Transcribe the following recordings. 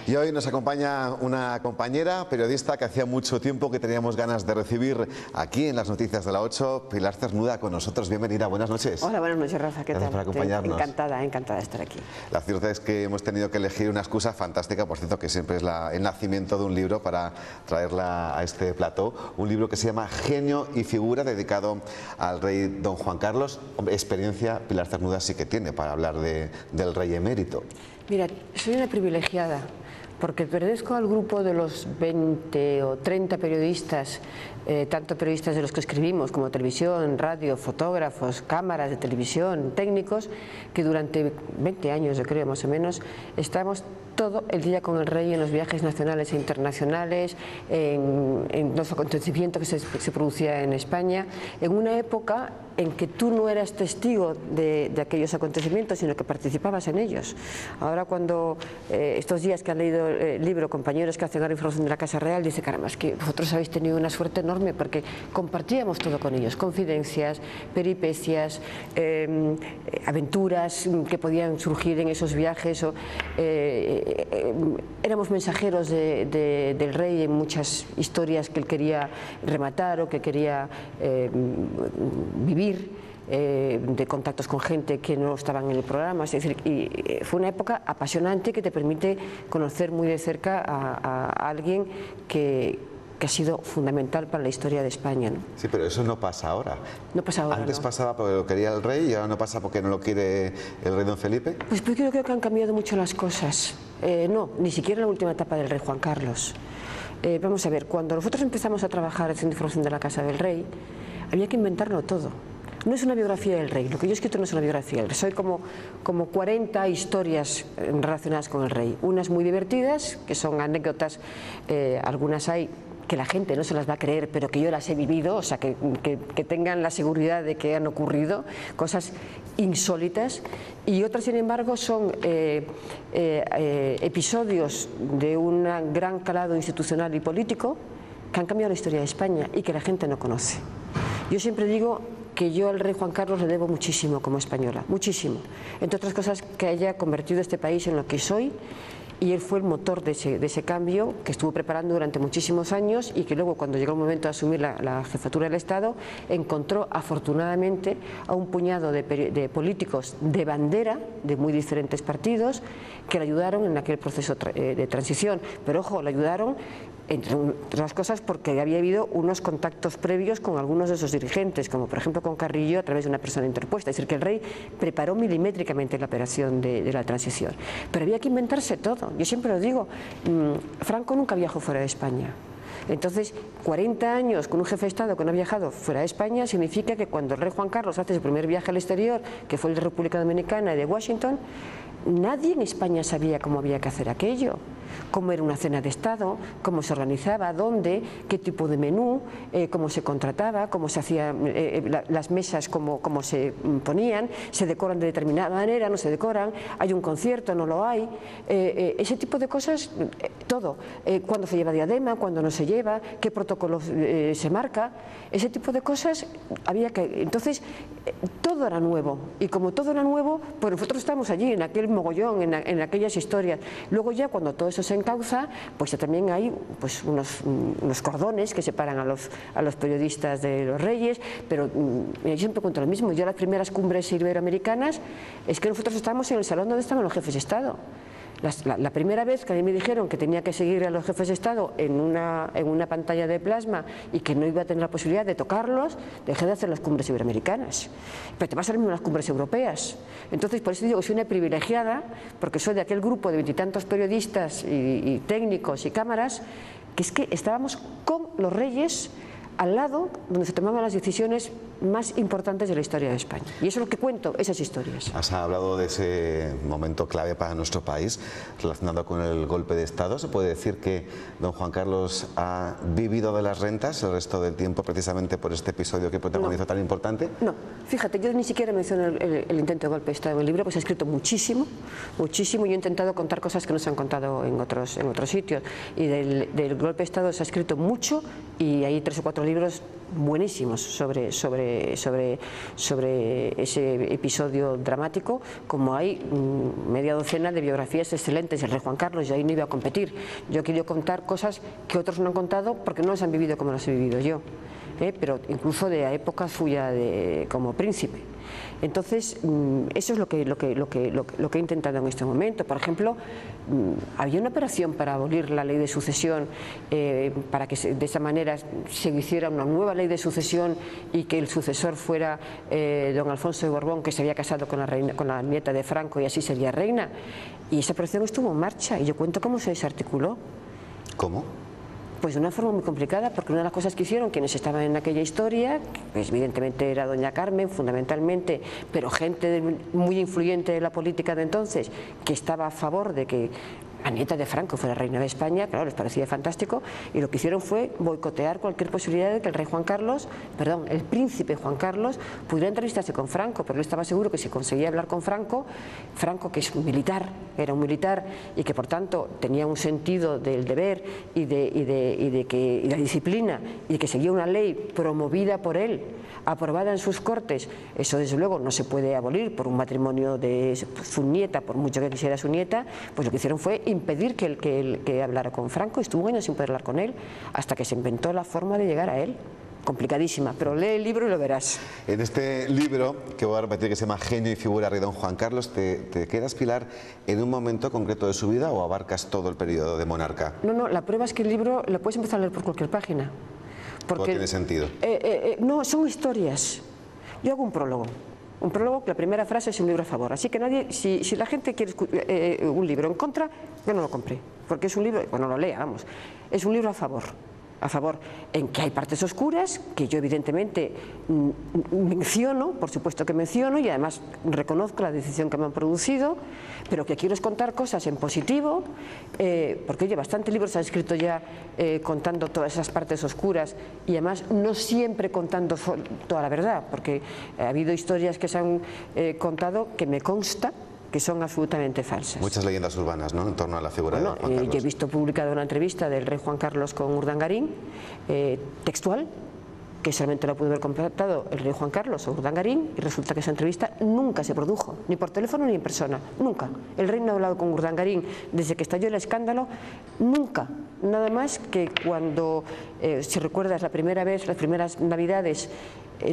Y hoy nos acompaña una compañera periodista que hacía mucho tiempo que teníamos ganas de recibir aquí en las noticias de la 8, Pilar Cernuda, con nosotros. Bienvenida, buenas noches. Hola, buenas noches, Rafa, ¿qué tal? Gracias por acompañarnos. Encantada de estar aquí. La cierta es que hemos tenido que elegir una excusa fantástica, por cierto, que siempre es el nacimiento de un libro para traerla a este plató. Un libro que se llama Genio y Figura, dedicado al rey don Juan Carlos. Experiencia Pilar Cernuda sí que tiene para hablar del rey emérito. Mira, soy una privilegiada, porque pertenezco al grupo de los 20 o 30 periodistas, tanto periodistas de los que escribimos como televisión, radio, fotógrafos, cámaras de televisión, técnicos, que durante 20 años, yo creo más o menos, estamos todo el día con el rey en los viajes nacionales e internacionales, en los acontecimientos que se producían en España, en una época en que tú no eras testigo de aquellos acontecimientos, sino que participabas en ellos. Ahora cuando estos días que han leído el libro, compañeros que hacen la información de la Casa Real, dice, caramba, es que vosotros habéis tenido una suerte enorme porque compartíamos todo con ellos, confidencias, peripecias, aventuras que podían surgir en esos viajes, éramos mensajeros del rey en muchas historias que él quería rematar o que quería vivir, de contactos con gente que no estaban en el programa. Es decir, y fue una época apasionante que te permite conocer muy de cerca a alguien que ha sido fundamental para la historia de España, ¿no? Sí, pero eso no pasa ahora. No pasa ahora. Antes no pasaba porque lo quería el rey y ahora no pasa porque no lo quiere el rey don Felipe. Pues yo creo que han cambiado mucho las cosas. No, ni siquiera en la última etapa del rey Juan Carlos. Vamos a ver, cuando nosotros empezamos a trabajar en información de la Casa del Rey, había que inventarlo todo. No es una biografía del rey, lo que yo he escrito no es una biografía del rey, soy como 40 historias relacionadas con el rey, unas muy divertidas, que son anécdotas, algunas hay que la gente no se las va a creer, pero que yo las he vivido, o sea, que tengan la seguridad de que han ocurrido, cosas insólitas, y otras, sin embargo, son episodios de un gran calado institucional y político que han cambiado la historia de España y que la gente no conoce. Yo siempre digo que yo al rey Juan Carlos le debo muchísimo como española, muchísimo, entre otras cosas que haya convertido este país en lo que soy, y él fue el motor de ese cambio que estuvo preparando durante muchísimos años y que luego, cuando llegó el momento de asumir la jefatura del Estado, encontró afortunadamente a un puñado de políticos de bandera de muy diferentes partidos que le ayudaron en aquel proceso de transición, pero ojo, le ayudaron entre otras cosas porque había habido unos contactos previos con algunos de esos dirigentes, como por ejemplo con Carrillo a través de una persona interpuesta, es decir, que el rey preparó milimétricamente la operación de la transición, pero había que inventarse todo. Yo siempre lo digo, Franco nunca viajó fuera de España. Entonces, 40 años con un jefe de Estado que no ha viajado fuera de España significa que cuando el rey Juan Carlos hace su primer viaje al exterior, que fue el de República Dominicana y de Washington, nadie en España sabía cómo había que hacer aquello, cómo era una cena de Estado, cómo se organizaba, dónde, qué tipo de menú, cómo se contrataba, cómo se hacían las mesas, cómo se ponían, se decoran de determinada manera, no se decoran, hay un concierto, no lo hay, ese tipo de cosas, todo, cuándo se lleva diadema, cuándo no se lleva, qué protocolo se marca, ese tipo de cosas había que... Entonces, todo era nuevo, y como todo era nuevo, pues nosotros estamos allí, en aquel mogollón, en aquellas historias. Luego ya, cuando todo eso se encauza, pues ya también hay pues unos cordones que separan a los periodistas de los reyes, pero yo siempre cuento lo mismo. Yo las primeras cumbres iberoamericanas es que nosotros estábamos en el salón donde estaban los jefes de Estado. La primera vez que a mí me dijeron que tenía que seguir a los jefes de Estado en una pantalla de plasma y que no iba a tener la posibilidad de tocarlos, dejé de hacer las cumbres iberoamericanas. Pero te vas a hacer las cumbres europeas. Entonces, por eso digo que soy una privilegiada, porque soy de aquel grupo de 20 y tantos periodistas y técnicos y cámaras, que es que estábamos con los reyes al lado donde se tomaban las decisiones más importantes de la historia de España. Y eso es lo que cuento, esas historias. Has hablado de ese momento clave para nuestro país, relacionado con el golpe de Estado. ¿Se puede decir que don Juan Carlos ha vivido de las rentas el resto del tiempo precisamente por este episodio que protagonizó tan importante? No, fíjate, yo ni siquiera menciono el intento de golpe de Estado en el libro, pues he escrito muchísimo, muchísimo, y he intentado contar cosas que no se han contado en otros sitios. Y del golpe de Estado se ha escrito mucho, y hay 3 o 4 libros buenísimos sobre ese episodio dramático, como hay media docena de biografías excelentes del rey Juan Carlos. Yo ahí no iba a competir, yo quería contar cosas que otros no han contado porque no las han vivido como las he vivido yo, pero incluso de la época suya como príncipe. Entonces, eso es lo que he intentado en este momento. Por ejemplo, había una operación para abolir la ley de sucesión, para que de esa manera se hiciera una nueva ley de sucesión y que el sucesor fuera don Alfonso de Borbón, que se había casado con la nieta de Franco y así sería reina. Y esa operación estuvo en marcha y yo cuento cómo se desarticuló. ¿Cómo? Pues de una forma muy complicada, porque una de las cosas que hicieron quienes estaban en aquella historia, pues evidentemente era doña Carmen fundamentalmente, pero gente muy influyente de la política de entonces, que estaba a favor de que la nieta de Franco fuera reina de España, claro, les parecía fantástico, y lo que hicieron fue boicotear cualquier posibilidad de que el príncipe Juan Carlos pudiera entrevistarse con Franco, pero él estaba seguro que si conseguía hablar con Franco, que es un militar, era un militar y que por tanto tenía un sentido del deber y de la disciplina y de que seguía una ley promovida por él, aprobada en sus cortes, eso desde luego no se puede abolir por un matrimonio de su nieta, por mucho que quisiera su nieta, pues lo que hicieron fue impedir que hablara con Franco. Estuvo un año sin poder hablar con él hasta que se inventó la forma de llegar a él. Complicadísima, pero lee el libro y lo verás. En este libro, que voy a repetir, que se llama Genio y figura rey don Juan Carlos, ¿te quedas, Pilar, en un momento concreto de su vida o abarcas todo el periodo de monarca? No, la prueba es que el libro lo puedes empezar a leer por cualquier página. Porque, ¿todo tiene sentido? No, son historias. Yo hago un prólogo. Un prólogo que la primera frase es un libro a favor. Así que nadie, si la gente quiere un libro en contra, yo no lo compré. Porque es un libro, bueno, lo lea, vamos. Es un libro a favor, en que hay partes oscuras que yo evidentemente menciono, por supuesto que menciono, y además reconozco la decisión que me han producido, pero que quiero es contar cosas en positivo, porque oye, bastante libros se han escrito ya contando todas esas partes oscuras y además no siempre contando toda la verdad, porque ha habido historias que se han contado que me consta que son absolutamente falsas. Muchas leyendas urbanas, ¿no?, en torno a la figura de Juan Carlos. Yo he visto publicada una entrevista del rey Juan Carlos con Urdangarín, textual, que solamente lo pudo haber completado el rey Juan Carlos o Urdangarín, y resulta que esa entrevista nunca se produjo, ni por teléfono ni en persona, nunca. El rey no ha hablado con Urdangarín desde que estalló el escándalo, nunca. Nada más que cuando, si recuerdas, la primera vez, las primeras navidades,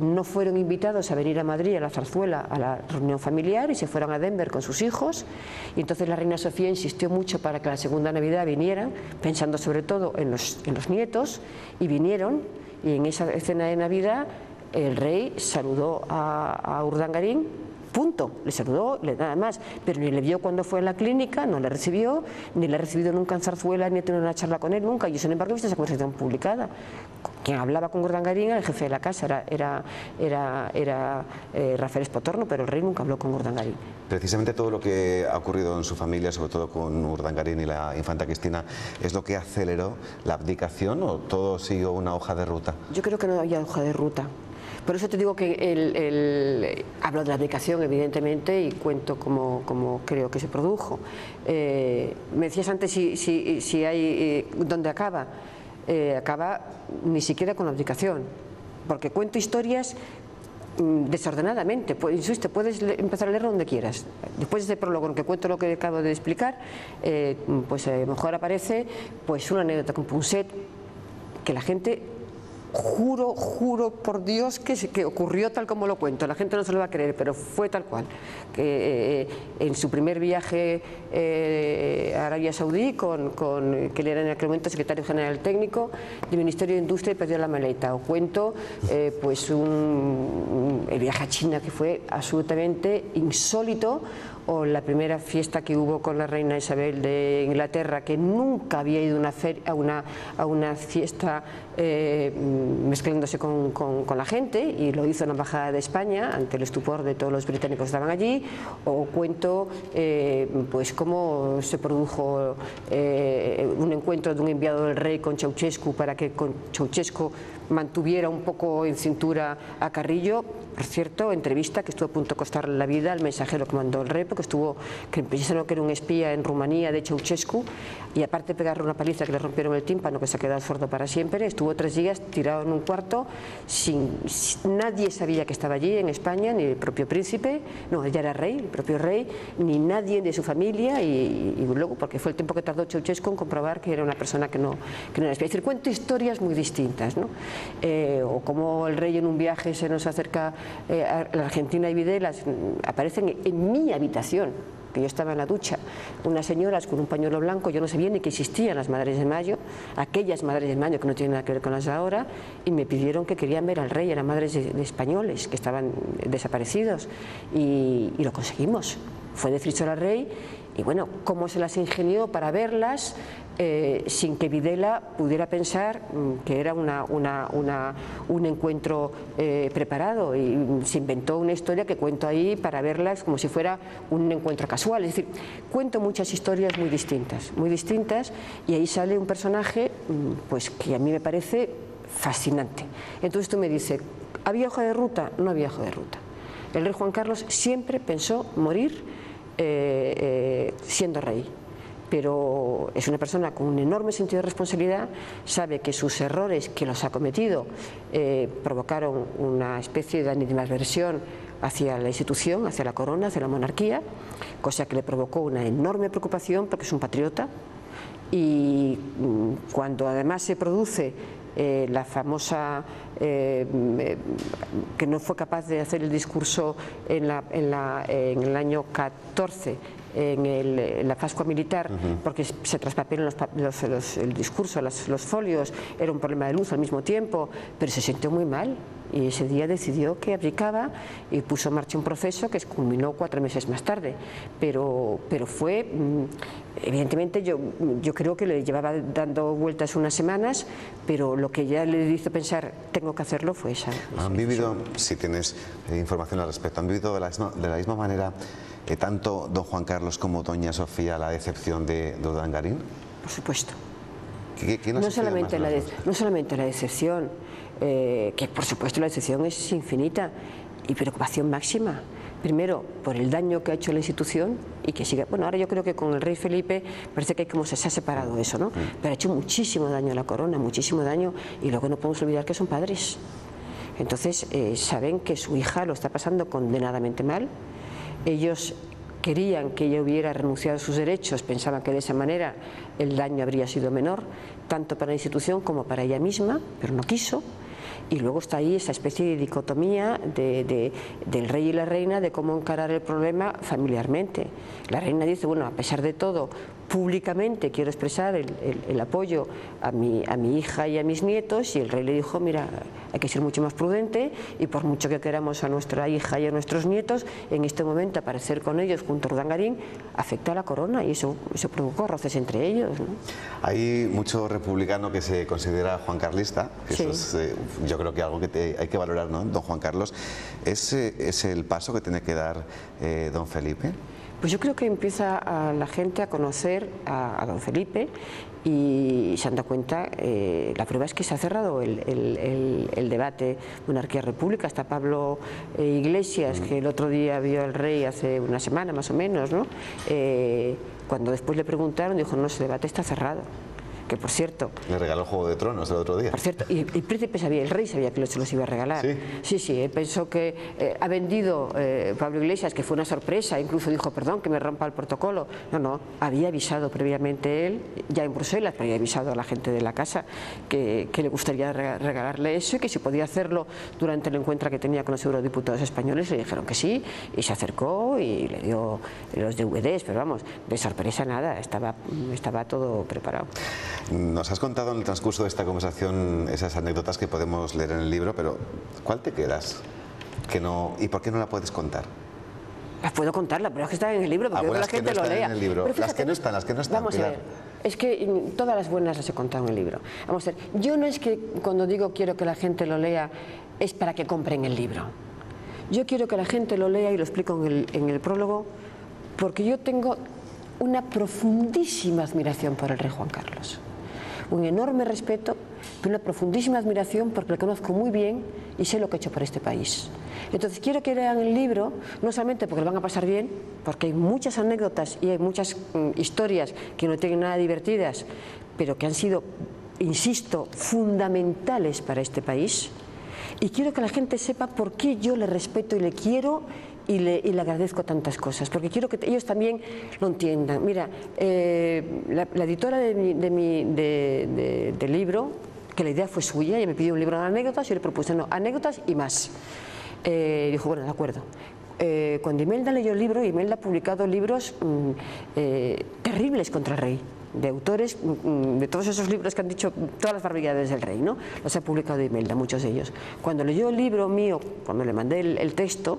no fueron invitados a venir a Madrid, a la zarzuela, a la reunión familiar, y se fueron a Denver con sus hijos, y entonces la reina Sofía insistió mucho para que la segunda Navidad vinieran, pensando sobre todo en los nietos, y vinieron, y en esa escena de Navidad el rey saludó a Urdangarín, punto, le saludó, nada más, pero ni le vio cuando fue a la clínica, no le recibió, ni le ha recibido nunca en zarzuela, ni ha tenido una charla con él nunca. Yo sin embargo he visto esa conversación publicada. Quien hablaba con Urdangarín era el jefe de la casa, era Rafael Espotorno, pero el rey nunca habló con Urdangarín. Precisamente todo lo que ha ocurrido en su familia, sobre todo con Urdangarín y la infanta Cristina, ¿es lo que aceleró la abdicación o todo siguió una hoja de ruta? Yo creo que no había hoja de ruta. Por eso te digo que hablo de la abdicación, evidentemente, y cuento cómo creo que se produjo. Me decías antes si hay dónde acaba. Acaba ni siquiera con la abdicación, porque cuento historias desordenadamente. Insisto, puedes empezar a leer donde quieras. Después de este prólogo en que cuento lo que acabo de explicar, pues a lo mejor aparece pues una anécdota con Punset que la gente, juro por Dios que ocurrió tal como lo cuento. La gente no se lo va a creer, pero fue tal cual. Que en su primer viaje a Arabia Saudí, que él era en aquel momento secretario general técnico del Ministerio de Industria, y perdió la maleta. O cuento pues el viaje a China, que fue absolutamente insólito, o la primera fiesta que hubo con la reina Isabel de Inglaterra, que nunca había ido a una fiesta mezclándose con la gente, y lo hizo en la Embajada de España ante el estupor de todos los británicos que estaban allí. O cuento pues cómo se produjo un encuentro de un enviado del rey con Ceausescu para que Ceausescu mantuviera un poco en cintura a Carrillo. por cierto, entrevista que estuvo a punto de costarle la vida al mensajero que mandó el rey, porque pensaron que era un espía en Rumanía de Ceausescu, y aparte de pegarle una paliza que le rompieron el tímpano, que se ha quedado sordo para siempre, estuvo 3 días tirado en un cuarto, nadie sabía que estaba allí en España, ni el propio príncipe, no, él ya era rey, el propio rey, ni nadie de su familia, y luego, porque fue el tiempo que tardó Ceausescu en comprobar que era una persona que no era espía. Es decir, cuento historias muy distintas, ¿no? O como el rey en un viaje se nos acerca a la Argentina y Videla, aparecen en mi habitación, que yo estaba en la ducha, unas señoras con un pañuelo blanco, yo no sabía ni que existían las Madres de Mayo, aquellas Madres de Mayo que no tienen nada que ver con las de ahora, y me pidieron que querían ver al rey, eran madres de españoles que estaban desaparecidos, y lo conseguimos. Fue de Frisola al rey, y bueno, cómo se las ingenió para verlas sin que Videla pudiera pensar que era un encuentro preparado, y se inventó una historia que cuento ahí para verlas como si fuera un encuentro casual. Es decir, cuento muchas historias muy distintas, y ahí sale un personaje pues que a mí me parece fascinante. Entonces tú me dices, ¿había hoja de ruta? No había hoja de ruta. El rey Juan Carlos siempre pensó morir siendo rey, pero es una persona con un enorme sentido de responsabilidad, sabe que sus errores que los ha cometido provocaron una especie de animadversión hacia la institución, hacia la corona, hacia la monarquía, cosa que le provocó una enorme preocupación porque es un patriota, y cuando además se produce la famosa que no fue capaz de hacer el discurso en el año 14 en la Pascua Militar, porque se traspapelan el discurso, los folios, era un problema de luz al mismo tiempo, pero se sintió muy mal y ese día decidió que abdicaba y puso en marcha un proceso que culminó 4 meses más tarde, pero fue, evidentemente yo creo que le llevaba dando vueltas unas semanas, pero lo que ya le hizo pensar tengo que hacerlo fue esa. ¿Han vivido, si tienes información al respecto, han vivido de la misma manera tanto don Juan Carlos como doña Sofía la decepción de Urdangarín? Por supuesto. No solamente la decepción, que por supuesto la decepción es infinita, y preocupación máxima. Primero, por el daño que ha hecho la institución y que sigue. Bueno, ahora yo creo que con el rey Felipe parece que como se ha separado eso, ¿no? Pero ha hecho muchísimo daño a la corona, muchísimo daño, y luego no podemos olvidar que son padres. Entonces, saben que su hija lo está pasando condenadamente mal. Ellos querían que ella hubiera renunciado a sus derechos, pensaban que de esa manera el daño habría sido menor, tanto para la institución como para ella misma, pero no quiso. Y luego está ahí esa especie de dicotomía del rey y la reina de cómo encarar el problema familiarmente. La reina dice, bueno, a pesar de todo, públicamente quiero expresar el apoyo a mi hija y a mis nietos, y el rey le dijo, mira, hay que ser mucho más prudente, y por mucho que queramos a nuestra hija y a nuestros nietos, en este momento aparecer con ellos junto a Urdangarín afecta a la corona, y eso provocó roces entre ellos, ¿no? Hay mucho republicano que se considera juancarlista, que sí. Eso es, yo creo que algo que hay que valorar, ¿no? Don Juan Carlos, ¿es el paso que tiene que dar don Felipe? Pues yo creo que empieza a la gente a conocer a don Felipe, y se han dado cuenta, la prueba es que se ha cerrado el debate monarquía-república. Hasta Pablo Iglesias, que el otro día vio al rey hace una semana más o menos, ¿no? Cuando después le preguntaron, dijo, no, ese debate está cerrado. Que por cierto... Le regaló el Juego de Tronos el otro día. Por cierto, y el príncipe sabía, el rey sabía que se los iba a regalar. Sí, sí, él pensó que ha vendido Pablo Iglesias, que fue una sorpresa, incluso dijo, perdón, que me rompa el protocolo. No, había avisado previamente él, ya en Bruselas, pero había avisado a la gente de la casa que le gustaría regalarle eso, y que si podía hacerlo durante el encuentro que tenía con los eurodiputados españoles. Le dijeron que sí, y se acercó y le dio los DVDs, pero vamos, de sorpresa nada, estaba todo preparado. Nos has contado en el transcurso de esta conversación esas anécdotas que podemos leer en el libro, pero ¿cuál te quedas? ¿Y por qué no la puedes contar? Las puedo contarla, pero es que están en el libro, porque la gente lo lea. Fíjate, las que no están. Vamos Pilar. a ver, es que todas las buenas las he contado en el libro. Vamos a ver, yo no es que cuando digo quiero que la gente lo lea, es para que compren el libro. Yo quiero que la gente lo lea, y lo explico en el prólogo, porque yo tengo una profundísima admiración por el rey Juan Carlos. Un enorme respeto, pero una profundísima admiración porque le conozco muy bien y sé lo que ha hecho por este país. Entonces quiero que lean el libro, no solamente porque lo van a pasar bien, porque hay muchas anécdotas y hay muchas historias que no tienen nada divertidas, pero que han sido, insisto, fundamentales para este país. Y quiero que la gente sepa por qué yo le respeto y le quiero y le agradezco tantas cosas, porque quiero que ellos también lo entiendan. Mira, la editora del libro, que la idea fue suya, ella me pidió un libro de anécdotas y yo le propuse, no, anécdotas y más. Dijo, bueno, de acuerdo. Cuando Imelda leyó el libro, Imelda ha publicado libros terribles contra el rey, de autores, de todos esos libros que han dicho todas las barbaridades del rey, ¿no? Los ha publicado Imelda, muchos de ellos. Cuando leyó el libro mío, cuando le mandé el texto,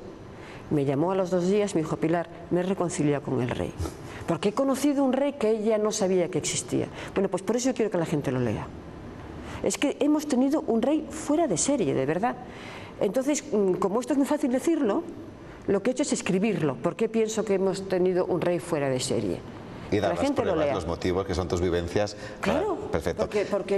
me llamó a los 2 días y me dijo, Pilar, me he reconciliado con el rey, porque he conocido un rey que ella no sabía que existía. Bueno, pues por eso yo quiero que la gente lo lea. Es que hemos tenido un rey fuera de serie, de verdad. Entonces, como esto es muy fácil decirlo, lo que he hecho es escribirlo. ¿Por qué pienso que hemos tenido un rey fuera de serie? Y dar las pruebas, los motivos, que son tus vivencias. Claro, perfecto. Porque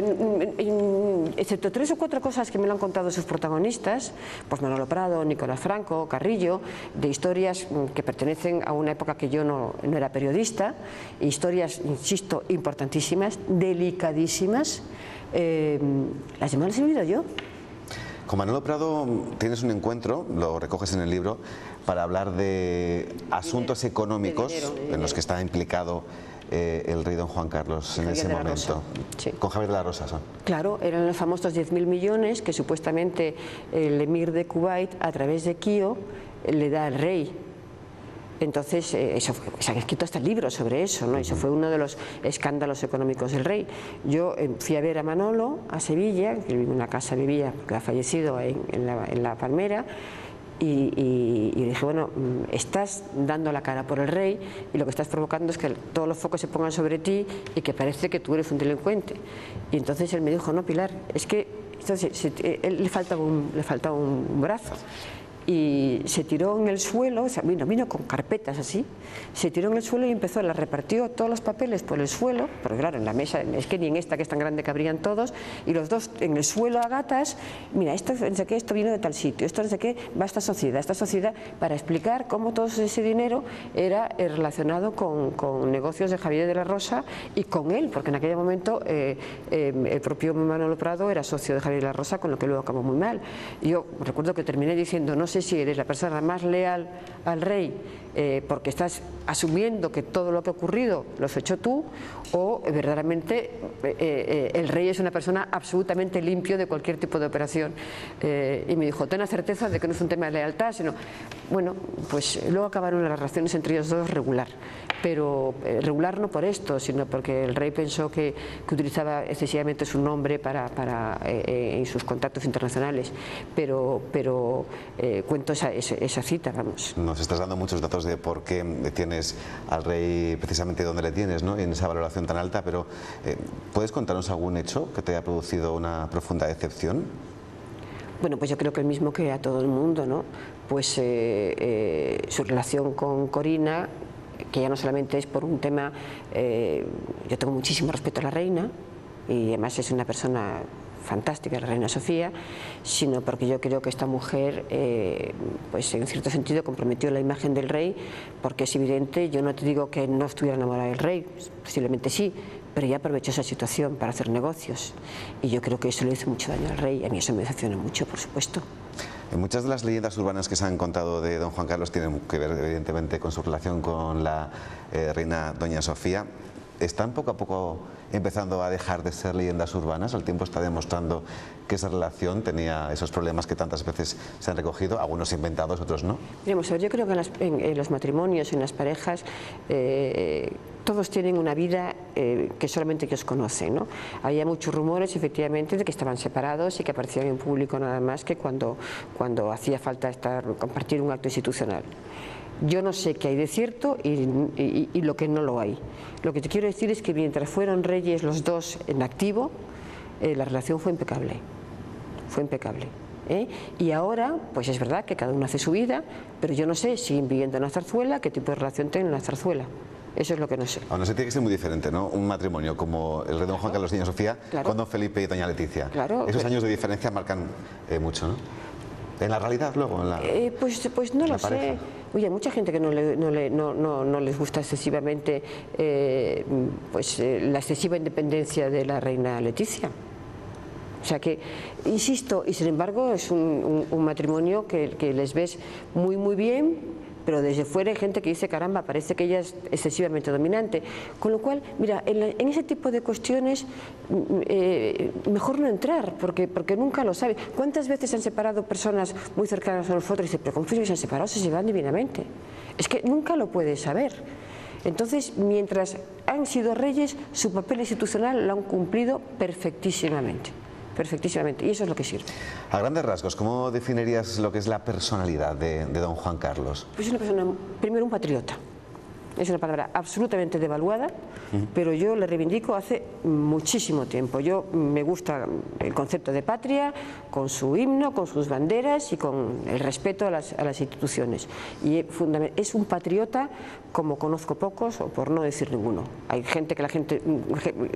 excepto 3 o 4 cosas que me lo han contado sus protagonistas, pues Manolo Prado, Nicolás Franco, Carrillo, de historias que pertenecen a una época que yo no era periodista, historias, insisto, importantísimas, delicadísimas, las demás las he vivido yo. Con Manolo Prado tienes un encuentro, lo recoges en el libro, para hablar de asuntos económicos en los que está implicado el rey don Juan Carlos en ese momento. Sí. Con Javier de la Rosa son. Claro, eran los famosos 10.000 millones que supuestamente el emir de Kuwait, a través de Kío, le da al rey. Entonces, se ha escrito hasta el libro sobre eso, ¿no? Eso fue uno de los escándalos económicos del rey. Yo fui a ver a Manolo a Sevilla, que en una casa vivía, porque ha fallecido en la Palmera, y dije, bueno, estás dando la cara por el rey y lo que estás provocando es que todos los focos se pongan sobre ti y que parece que tú eres un delincuente. Y entonces él me dijo, no, Pilar, es que entonces, él le faltaba un brazo. Y se tiró en el suelo, o sea, vino con carpetas así, se tiró en el suelo y empezó, la repartió todos los papeles por el suelo, pero claro, en la mesa, es que ni en esta que es tan grande cabrían todos, y los dos en el suelo a gatas, mira, esto no sé qué, esto vino de tal sitio, esto no sé qué, va a esta sociedad, para explicar cómo todo ese dinero era relacionado con negocios de Javier de la Rosa y con él, porque en aquel momento el propio Manolo Prado era socio de Javier de la Rosa, con lo que luego acabó muy mal. Y yo recuerdo que terminé diciendo, no sé si eres la persona más leal al rey porque estás asumiendo que todo lo que ha ocurrido lo has hecho tú, o verdaderamente el rey es una persona absolutamente limpio de cualquier tipo de operación. Y me dijo, ten la certeza de que no es un tema de lealtad, sino, bueno, pues luego acabaron las relaciones entre ellos dos regular, pero regular no por esto, sino porque el rey pensó que utilizaba excesivamente su nombre en sus contactos internacionales, pero cuento esa cita, vamos. Nos estás dando muchos datos de por qué tienes al rey precisamente donde le tienes, ¿no? En esa valoración tan alta, pero ¿puedes contarnos algún hecho que te haya producido una profunda decepción? Bueno, pues yo creo que el mismo que a todo el mundo, ¿no? Pues su relación con Corina, que ya no solamente es por un tema, yo tengo muchísimo respeto a la reina y además es una persona fantástica, la reina Sofía, sino porque yo creo que esta mujer, pues en cierto sentido comprometió la imagen del rey, porque es evidente, yo no te digo que no estuviera enamorada del rey, posiblemente sí, pero ella aprovechó esa situación para hacer negocios y yo creo que eso le hizo mucho daño al rey, a mí eso me decepciona mucho, por supuesto. Muchas de las leyendas urbanas que se han contado de don Juan Carlos tienen que ver evidentemente con su relación con la reina doña Sofía. ¿Están poco a poco empezando a dejar de ser leyendas urbanas? El tiempo está demostrando que esa relación tenía esos problemas que tantas veces se han recogido, algunos inventados, otros no. Miremos, yo creo que en los matrimonios, en las parejas, todos tienen una vida que solamente ellos conocen, ¿no? Había muchos rumores, efectivamente, de que estaban separados y que aparecían en público nada más que cuando hacía falta compartir un acto institucional. Yo no sé qué hay de cierto y lo que no lo hay. Lo que te quiero decir es que mientras fueron reyes los dos en activo, la relación fue impecable. Fue impecable. Y ahora, pues es verdad que cada uno hace su vida, pero yo no sé, siguen viviendo en la zarzuela, qué tipo de relación tienen en la zarzuela. Eso es lo que no sé. Aún así tiene que ser muy diferente, ¿no? Un matrimonio como el rey don Juan Carlos y doña Sofía, claro, con don Felipe y doña Leticia. Claro, esos años de diferencia marcan mucho, ¿no? ¿En la realidad luego? Pues no lo sé. Oye, hay mucha gente que no les gusta excesivamente la excesiva independencia de la reina Leticia. O sea que, insisto, y sin embargo es un matrimonio que les ves muy bien, pero desde fuera hay gente que dice, caramba, parece que ella es excesivamente dominante. Con lo cual, mira, en ese tipo de cuestiones mejor no entrar, porque nunca lo sabes. ¿Cuántas veces se han separado personas muy cercanas a nosotros y dicen, pero confío que se han separado, se llevan divinamente? Es que nunca lo puedes saber. Entonces, mientras han sido reyes, su papel institucional lo han cumplido perfectísimamente. Perfectísimamente, y eso es lo que sirve. A grandes rasgos, ¿cómo definirías lo que es la personalidad de don Juan Carlos? Pues es una persona, primero, un patriota. Es una palabra absolutamente devaluada, pero yo le reivindico hace muchísimo tiempo. Me gusta el concepto de patria, con su himno, con sus banderas y con el respeto a las instituciones. Y es un patriota como conozco pocos, o por no decir ninguno. Hay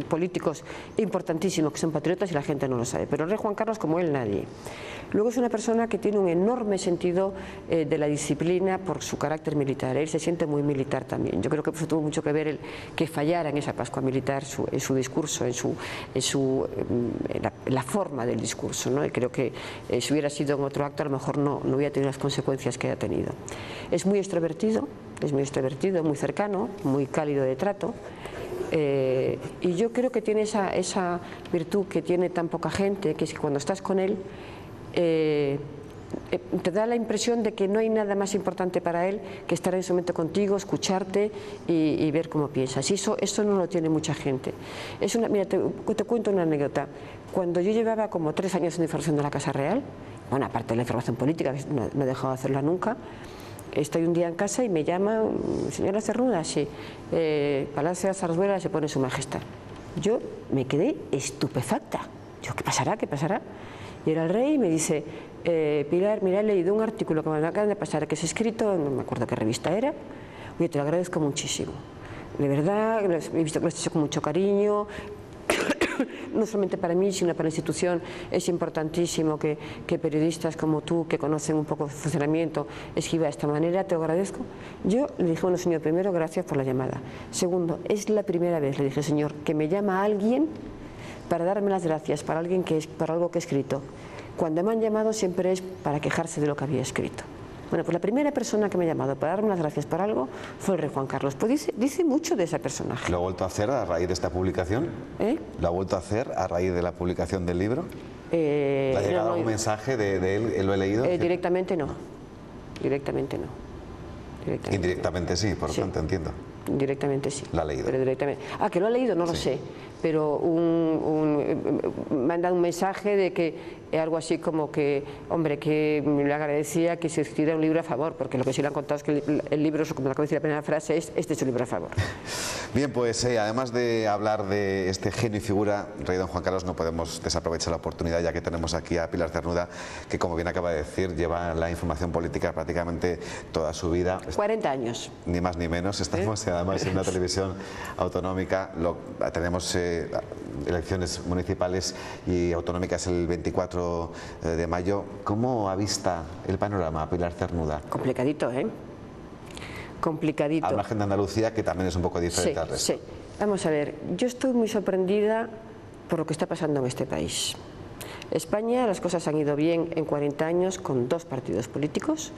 políticos importantísimos que son patriotas y la gente no lo sabe, pero el rey Juan Carlos como él nadie. Luego es una persona que tiene un enorme sentido de la disciplina por su carácter militar. Él se siente muy militar también. Yo creo que eso tuvo mucho que ver que fallara en esa Pascua Militar en su discurso, en la forma del discurso, ¿no? Y creo que si hubiera sido en otro acto a lo mejor no hubiera tenido las consecuencias que ha tenido. Es muy extrovertido, muy cercano, muy cálido de trato. Y yo creo que tiene esa virtud que tiene tan poca gente, que es que cuando estás con él te da la impresión de que no hay nada más importante para él que estar en ese momento contigo, escucharte y ver cómo piensas. Y eso no lo tiene mucha gente. Mira, te cuento una anécdota. Cuando yo llevaba como 3 años en información de la Casa Real, bueno, aparte de la información política, no he dejado de hacerla nunca, estoy un día en casa y me llama, señora Cernuda, sí, Palacio de Zarzuela se pone su majestad. Yo me quedé estupefacta. Yo, ¿qué pasará? ¿Qué pasará? Y era el rey y me dice, Pilar, mira, he leído un artículo que me acaban de pasar, que es escrito, no me acuerdo qué revista era, oye, te lo agradezco muchísimo. De verdad, he visto que lo has hecho con mucho cariño, no solamente para mí, sino para la institución. Es importantísimo que periodistas como tú, que conocen un poco el funcionamiento, escriba de esta manera, te lo agradezco. Yo le dije, bueno, señor, primero, gracias por la llamada. Segundo, es la primera vez, le dije, señor, que me llama alguien para darme las gracias por algo que he escrito. Cuando me han llamado siempre es para quejarse de lo que había escrito. Bueno, pues la primera persona que me ha llamado para darme las gracias por algo fue el rey Juan Carlos. Pues dice mucho de ese personaje. ¿Lo ha vuelto a hacer a raíz de esta publicación? ¿Lo ha vuelto a hacer a raíz de la publicación del libro? ¿Le ha llegado algún mensaje de él? ¿Lo he leído? Directamente no. Directamente no. Indirectamente sí, por lo tanto, entiendo. Directamente sí. ¿La ha leído? Pero directamente. Que lo ha leído, no lo sé. Pero me han dado un mensaje de que algo así como que, hombre, que le agradecía que se escribiera un libro a favor, porque lo que sí le han contado es que el libro, como acabo de decir la primera frase, este es un libro a favor. Bien, pues además de hablar de este genio y figura, rey don Juan Carlos, no podemos desaprovechar la oportunidad, ya que tenemos aquí a Pilar Cernuda, que como bien acaba de decir, lleva la información política prácticamente toda su vida. 40 años. Ni más ni menos, estamos además en una televisión autonómica, tenemos elecciones municipales y autonómicas el 24 de mayo. ¿Cómo avista el panorama, Pilar Cernuda? Complicadito, ¿eh? Complicadito. Al margen de Andalucía, que también es un poco diferente al resto. Sí, vamos a ver, yo estoy muy sorprendida por lo que está pasando en este país. España, las cosas han ido bien en 40 años con 2 partidos políticos.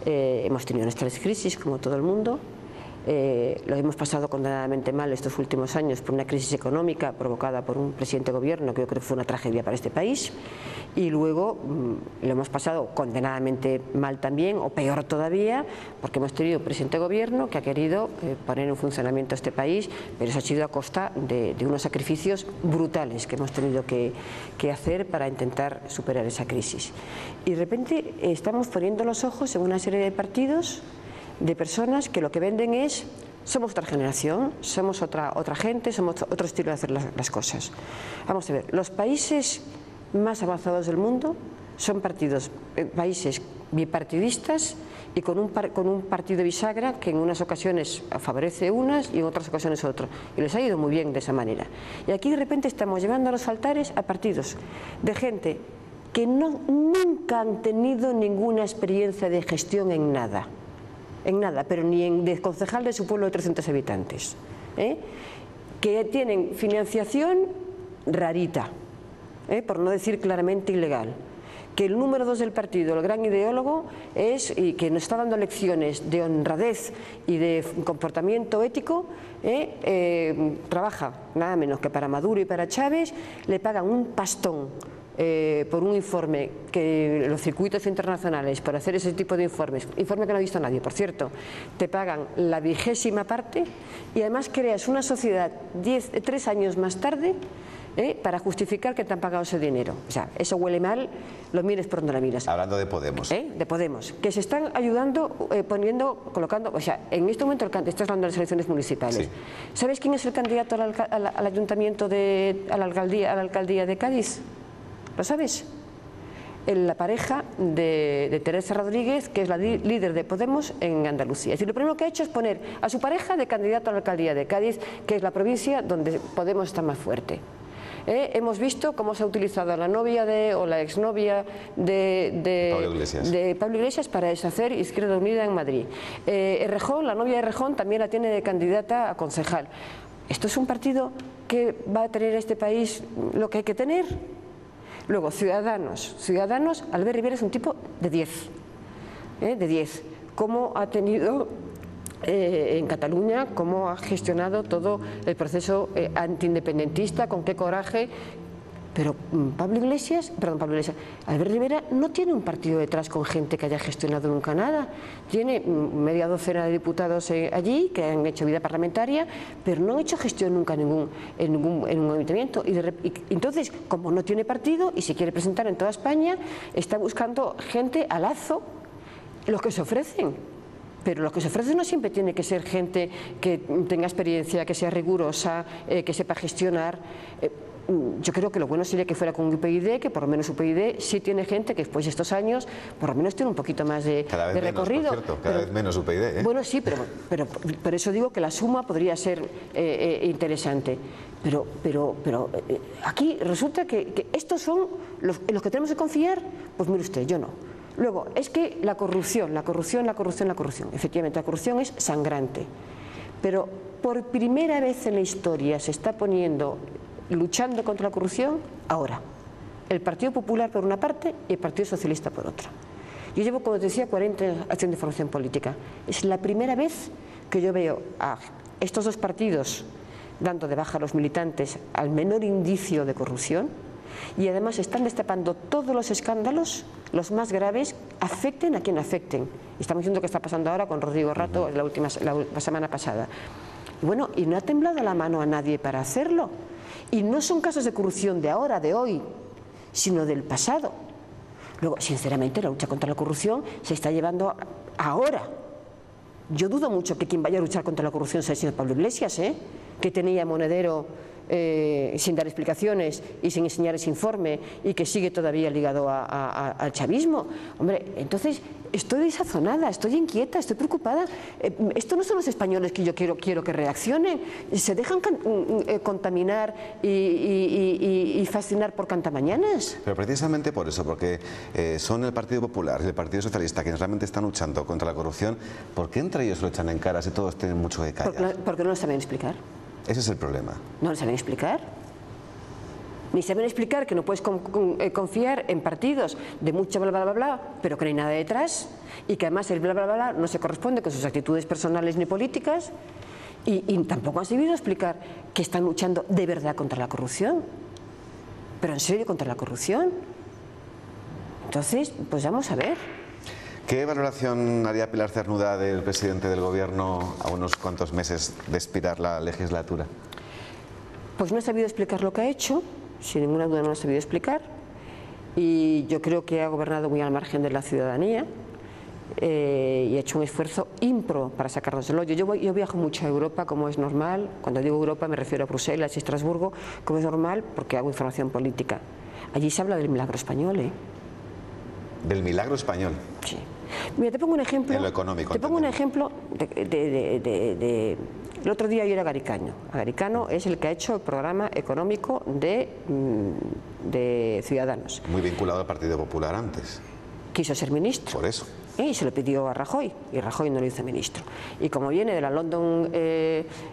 Hemos tenido nuestras crisis, como todo el mundo. Lo hemos pasado condenadamente mal estos últimos años por una crisis económica provocada por un presidente de gobierno que yo creo que fue una tragedia para este país, y luego lo hemos pasado condenadamente mal también, o peor todavía, porque hemos tenido un presidente de gobierno que ha querido poner en funcionamiento este país, pero eso ha sido a costa de unos sacrificios brutales que hemos tenido que hacer para intentar superar esa crisis. Y de repente estamos poniendo los ojos en una serie de partidos, de personas que lo que venden es, somos otra generación, somos otra gente, somos otro estilo de hacer las cosas. Vamos a ver, los países más avanzados del mundo son países bipartidistas y con un partido bisagra que en unas ocasiones favorece unas y en otras ocasiones otro. Y les ha ido muy bien de esa manera. Y aquí de repente estamos llevando a los altares a partidos de gente que nunca han tenido ninguna experiencia de gestión en nada, pero ni de concejal de su pueblo de 300 habitantes, que tienen financiación rarita, por no decir claramente ilegal, que el número 2 del partido, el gran ideólogo, y que nos está dando lecciones de honradez y de comportamiento ético, trabaja nada menos que para Maduro y para Chávez, le pagan un pastón por un informe que los circuitos internacionales, por hacer ese tipo de informe que no ha visto nadie, por cierto, te pagan la 20ª parte, y además creas una sociedad 3 años más tarde para justificar que te han pagado ese dinero. O sea, eso huele mal, lo mires por donde la miras. Hablando de Podemos. De Podemos, que se están ayudando, colocando, o sea, en este momento estás hablando de las elecciones municipales. Sí. ¿Sabes quién es el candidato al ayuntamiento, a la alcaldía de Cádiz? ¿Lo sabes? La pareja de Teresa Rodríguez, que es la líder de Podemos en Andalucía. Es decir, lo primero que ha hecho es poner a su pareja de candidato a la alcaldía de Cádiz, que es la provincia donde Podemos está más fuerte. Hemos visto cómo se ha utilizado la novia o la exnovia de Pablo Iglesias para deshacer Izquierda Unida en Madrid. Errejón, la novia de Errejón, también la tiene de candidata a concejal. ¿Esto es un partido que va a tener este país lo que hay que tener? Luego, Ciudadanos, Albert Rivera es un tipo de 10, de 10. ¿Cómo ha tenido en Cataluña, cómo ha gestionado todo el proceso antiindependentista, con qué coraje? Pero Albert Rivera no tiene un partido detrás con gente que haya gestionado nunca nada. Tiene media docena de diputados allí que han hecho vida parlamentaria, pero no han hecho gestión nunca en un ayuntamiento. Y entonces, como no tiene partido y se quiere presentar en toda España, está buscando gente a lazo, los que se ofrecen. Pero lo que se ofrece no siempre tiene que ser gente que tenga experiencia, que sea rigurosa, que sepa gestionar. Yo creo que lo bueno sería que fuera con UPyD, que por lo menos UPyD sí tiene gente que después de estos años por lo menos tiene un poquito más de recorrido. Por cierto, cada vez menos UPyD. Bueno, sí, pero por eso digo que la suma podría ser interesante. Pero aquí resulta que estos son los que tenemos que confiar. Pues mire usted, yo no. Luego, es que la corrupción. Efectivamente, la corrupción es sangrante. Pero por primera vez en la historia se está luchando contra la corrupción ahora. El Partido Popular por una parte y el Partido Socialista por otra. Yo llevo, como te decía, 40 años haciendo formación política. Es la primera vez que yo veo a estos dos partidos dando de baja a los militantes al menor indicio de corrupción, y además están destapando todos los escándalos, los más graves, afecten a quien afecten. Estamos viendo qué está pasando ahora con Rodrigo Rato la semana pasada. Y bueno, y no ha temblado la mano a nadie para hacerlo. Y no son casos de corrupción de ahora, de hoy, sino del pasado. Luego, sinceramente, la lucha contra la corrupción se está llevando ahora. Yo dudo mucho que quien vaya a luchar contra la corrupción sea el señor Pablo Iglesias, que tenía monedero sin dar explicaciones y sin enseñar ese informe y que sigue todavía ligado al chavismo. Hombre, entonces estoy desazonada, estoy inquieta, estoy preocupada. Esto no son los españoles que yo quiero que reaccionen. Se dejan contaminar y fascinar por cantamañanas. Pero precisamente por eso, porque son el Partido Popular y el Partido Socialista quienes realmente están luchando contra la corrupción. ¿Por qué entre ellos lo echan en cara si todos tienen mucho que callar? Porque no lo saben explicar. Ese es el problema. ¿No lo saben explicar? Ni saben explicar que no puedes confiar en partidos de mucho bla bla bla bla, pero que no hay nada detrás, y que además el bla bla bla bla no se corresponde con sus actitudes personales ni políticas, y tampoco han sabido explicar que están luchando de verdad contra la corrupción. Pero en serio, contra la corrupción. Entonces, pues vamos a ver. ¿Qué valoración haría Pilar Cernuda del presidente del Gobierno a unos cuantos meses de expirar la legislatura? Pues no ha sabido explicar lo que ha hecho, sin ninguna duda no lo ha sabido explicar, y yo creo que ha gobernado muy al margen de la ciudadanía y ha hecho un esfuerzo ímprobo para sacarnos del hoyo. Yo viajo mucho a Europa, como es normal. Cuando digo Europa me refiero a Bruselas y Estrasburgo, como es normal, porque hago información política. Allí se habla del milagro español, ¿Del milagro español? Sí. Mira, te pongo un ejemplo. En lo económico. Te pongo un ejemplo el otro día yo era Garicano. Garicano es el que ha hecho el programa económico de de Ciudadanos. Muy vinculado al Partido Popular antes. Quiso ser ministro. Por eso. Y se lo pidió a Rajoy, y Rajoy no lo hizo ministro. Y como viene de la London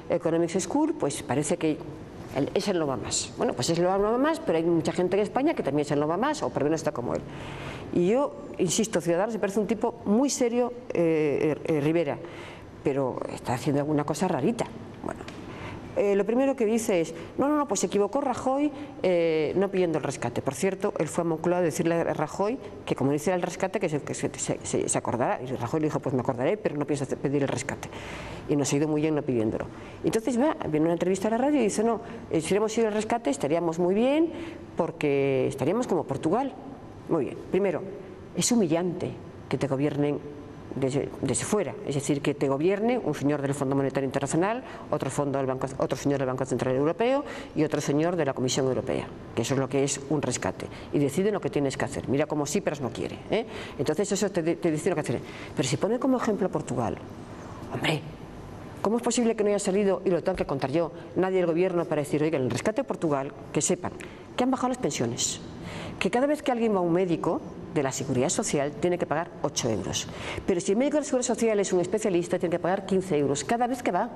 Economics School, pues parece que es el no va más. Bueno, pues es el no va más, pero hay mucha gente en España que también es el no va más, o por lo menos está como él. Y yo, insisto, Ciudadanos me parece un tipo muy serio, Rivera, pero está haciendo alguna cosa rarita. Bueno, lo primero que dice es, no, pues se equivocó Rajoy no pidiendo el rescate. Por cierto, él fue a Moncloa a decirle a Rajoy que como dice el rescate que se acordará. Y Rajoy le dijo, pues me acordaré, pero no pienso pedir el rescate. Y nos ha ido muy bien no pidiéndolo. Entonces viene una entrevista a la radio y dice, no, si hubiéramos ido el rescate estaríamos muy bien porque estaríamos como Portugal. Muy bien. Primero, es humillante que te gobiernen desde fuera, es decir, que te gobierne un señor del Fondo Monetario Internacional, otro señor del Banco Central Europeo y otro señor de la Comisión Europea, que eso es lo que es un rescate, y deciden lo que tienes que hacer. Mira como sí, pero no quiere, ¿eh? Entonces eso te dice lo que hacer. Pero si pone como ejemplo a Portugal, hombre, ¿cómo es posible que no haya salido, y lo tengo que contar yo, nadie del gobierno para decir, oiga, en el rescate de Portugal, que sepan que han bajado las pensiones, que cada vez que alguien va a un médico de la Seguridad Social tiene que pagar 8 euros. Pero si el médico de la Seguridad Social es un especialista, tiene que pagar 15 euros cada vez que va.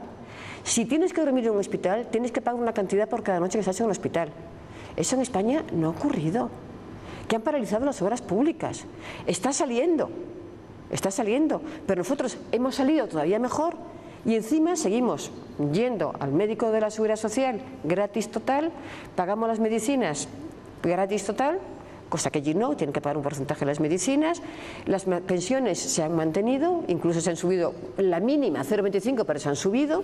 Si tienes que dormir en un hospital, tienes que pagar una cantidad por cada noche que estás en un hospital. Eso en España no ha ocurrido. Que han paralizado las obras públicas. Está saliendo, pero nosotros hemos salido todavía mejor y encima seguimos yendo al médico de la Seguridad Social gratis total, pagamos las medicinas gratis total, cosa que allí no, tienen que pagar un porcentaje de las medicinas, las pensiones se han mantenido, incluso se han subido la mínima 0,25, pero se han subido,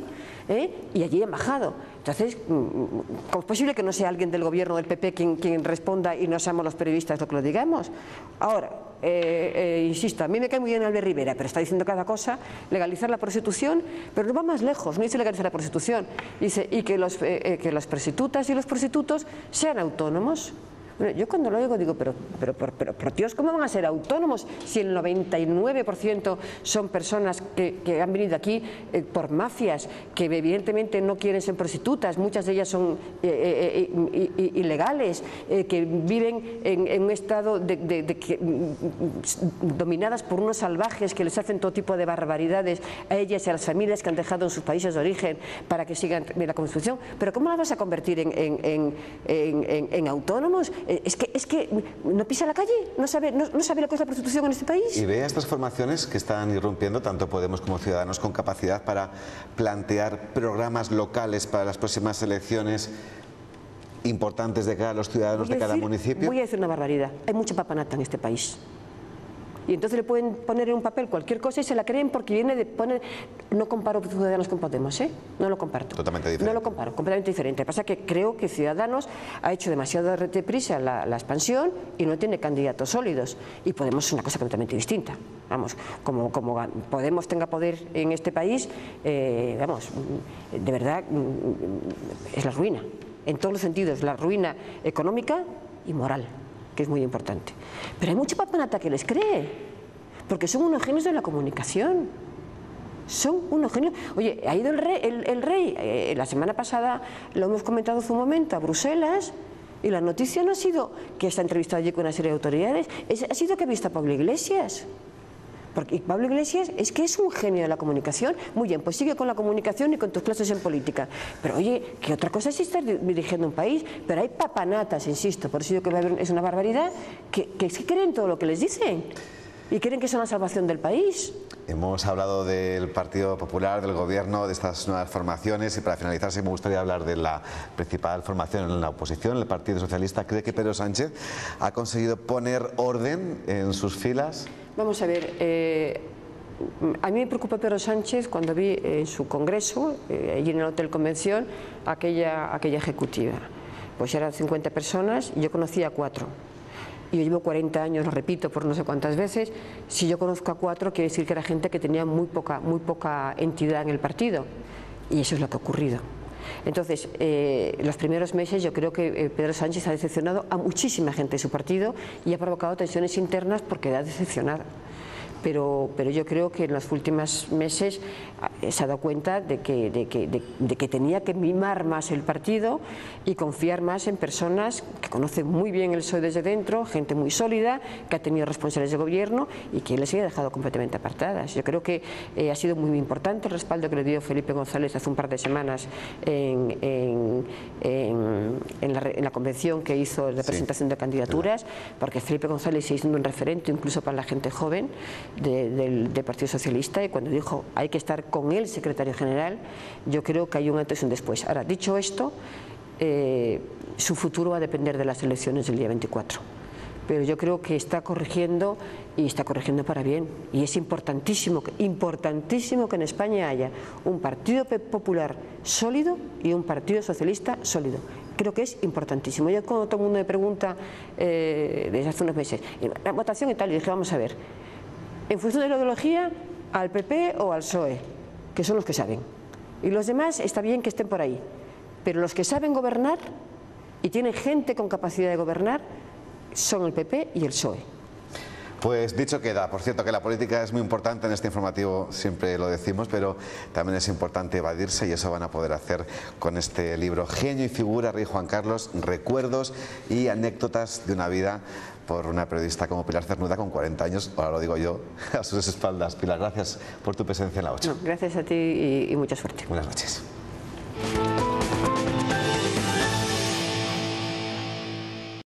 y allí han bajado. Entonces, ¿cómo es posible que no sea alguien del gobierno del PP quien responda y no seamos los periodistas lo que lo digamos? Ahora, insisto, a mí me cae muy bien Albert Rivera, pero está diciendo cada cosa, legalizar la prostitución, pero no va más lejos, no dice legalizar la prostitución, dice y que las prostitutas y los prostitutos sean autónomos. Bueno, yo cuando lo oigo digo, pero Dios, ¿cómo van a ser autónomos si el 99% son personas que han venido aquí por mafias, que evidentemente no quieren ser prostitutas, muchas de ellas son ilegales, que viven en un estado dominadas por unos salvajes que les hacen todo tipo de barbaridades a ellas y a las familias que han dejado en sus países de origen para que sigan la construcción? Pero ¿cómo las vas a convertir en autónomos? Es que no pisa la calle, no sabe lo que es la prostitución en este país. Y ve a estas formaciones que están irrumpiendo, tanto Podemos como Ciudadanos, con capacidad para plantear programas locales para las próximas elecciones importantes de cara a los ciudadanos de cada municipio. Voy a decir una barbaridad, hay mucha papanata en este país. Y entonces le pueden poner en un papel cualquier cosa y se la creen porque viene de poner... No comparo Ciudadanos con Podemos, no lo comparto. Totalmente diferente. No lo comparo, completamente diferente. Lo que pasa es que creo que Ciudadanos ha hecho demasiado deprisa la expansión y no tiene candidatos sólidos. Y Podemos es una cosa completamente distinta. Vamos, como Podemos tenga poder en este país, vamos, de verdad es la ruina. En todos los sentidos, la ruina económica y moral, que es muy importante. Pero hay mucha papanata que les cree, porque son unos genios de la comunicación. Son unos genios. Oye, ha ido el rey la semana pasada, lo hemos comentado hace un momento, a Bruselas, y la noticia no ha sido que está entrevistado allí con una serie de autoridades, ha sido que ha visto a Pablo Iglesias. Porque Pablo Iglesias es que es un genio de la comunicación. Muy bien, pues sigue con la comunicación y con tus clases en política. Pero oye, que otra cosa es estar dirigiendo un país. Pero hay papanatas, insisto, por eso digo que es una barbaridad, que creen todo lo que les dicen y creen que son la salvación del país. Hemos hablado del Partido Popular, del Gobierno, de estas nuevas formaciones, y para finalizar sí me gustaría hablar de la principal formación en la oposición, el Partido Socialista. ¿Cree que Pedro Sánchez ha conseguido poner orden en sus filas? Vamos a ver, a mí me preocupa Pedro Sánchez cuando vi en su congreso, allí en el Hotel Convención, aquella ejecutiva. Pues eran 50 personas y yo conocía a 4. Y yo llevo 40 años, lo repito por no sé cuántas veces, si yo conozco a 4 quiere decir que era gente que tenía muy poca entidad en el partido. Y eso es lo que ha ocurrido. Entonces, los primeros meses yo creo que Pedro Sánchez ha decepcionado a muchísima gente de su partido y ha provocado tensiones internas porque ha decepcionado. pero yo creo que en los últimos meses se ha dado cuenta de que tenía que mimar más el partido y confiar más en personas que conocen muy bien el PSOE desde dentro, gente muy sólida, que ha tenido responsabilidades de gobierno y que les haya dejado completamente apartadas. Yo creo que ha sido muy importante el respaldo que le dio Felipe González hace un par de semanas en la convención que hizo de presentación de candidaturas, porque Felipe González sigue siendo un referente incluso para la gente joven del Partido Socialista, y cuando dijo hay que estar con el secretario general, yo creo que hay un antes y un después. Ahora, dicho esto, su futuro va a depender de las elecciones del día 24. Pero yo creo que está corrigiendo y está corrigiendo para bien. Y es importantísimo que en España haya un partido popular sólido y un partido socialista sólido. Creo que es importantísimo. Yo cuando todo el mundo me pregunta desde hace unos meses, la votación y tal, y dije, vamos a ver, en función de la ideología, al PP o al PSOE, que son los que saben. Y los demás está bien que estén por ahí. Pero los que saben gobernar y tienen gente con capacidad de gobernar son el PP y el PSOE. Pues dicho queda. Por cierto, que la política es muy importante en este informativo, siempre lo decimos, pero también es importante evadirse, y eso van a poder hacer con este libro, Genio y figura, Rey Juan Carlos, recuerdos y anécdotas de una vida, por una periodista como Pilar Cernuda, con 40 años, ahora lo digo yo, a sus espaldas. Pilar, gracias por tu presencia en La 8. No, gracias a ti y mucha suerte. Buenas noches.